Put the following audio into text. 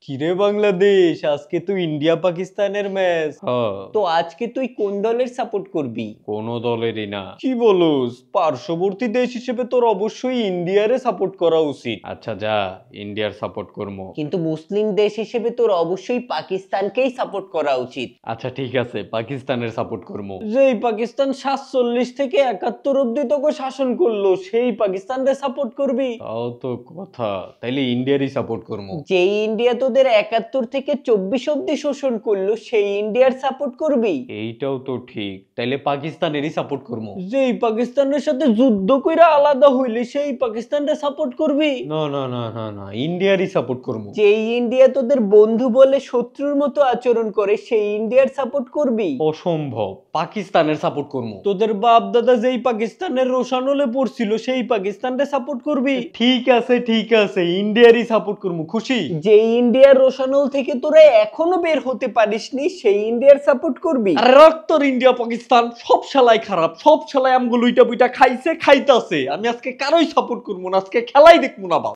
কিরে বাংলাদেশ, আজকে তো ইন্ডিয়া পাকিস্তানের ম্যাচ। তো আজকে তুই কোন দলের সাপোর্ট করবি? কোনো দলেরই না। কি বলস? পার্শ্ববর্তী দেশ হিসেবে তোর অবশ্যই ইন্ডিয়ারে সাপোর্ট করা উচিত। আচ্ছা যা, ইন্ডিয়ার সাপোর্ট করবো। কিন্তু মুসলিম দেশ হিসেবে তোর অবশ্যই পাকিস্তানকেই সাপোর্ট করা উচিত। আচ্ছা ঠিক আছে, পাকিস্তানের সাপোর্ট করবো। যেই পাকিস্তান 47 থেকে 71 অব্দি তোকে শাসন করলো, সেই পাকিস্তানকে সাপোর্ট করবি? তাও তো কথা, তাইলে ইন্ডিয়ারই সাপোর্ট করবো। যেই ইন্ডিয়া তোদের 71 থেকে 24 অব্দি শোষণ করলো, সেই ইন্ডিয়ার সাপোর্ট করবি? এইটাও তো ঠিক, তাইলে পাকিস্তানেরই সাপোর্ট করবো। যেই পাকিস্তানের সাথে যুদ্ধ কইরা আলাদা হইলে, সেই পাকিস্তানকে সাপোর্ট করবি? না না না না না, ইন্ডিয়ারই সাপোর্ট করবো। যেই ইন্ডিয়া তোদের বন্ধু বলে শত্রুর মতো আচরণ করে, সেই ইন্ডিয়ার সাপোর্ট করবি? অসম্ভব, পাকিস্তানের সাপোর্ট করবো। তোদের বাপ দাদা যেই পাকিস্তানের রোশানলে পড়ছিল, সেই পাকিস্তানকে সাপোর্ট করবি? ঠিক আছে ঠিক আছে, ইন্ডিয়ারই সাপোর্ট করবো, খুশি? যেই ইন্ডিয়ার রোশানল থেকে তোরা এখনো বের হতে পারিসনি, সেই ইন্ডিয়ার সাপোর্ট করবি? আরে রক্তর ইন্ডিয়া পাকিস্তান সব শালাই খারাপ, সব শালাই আমগুলো উইটা বুইটা খাইছে খাইতাছে। আমি আজকে কারোই সাপোর্ট করবো না, আজকে খেলাই দেখবো না বাবা।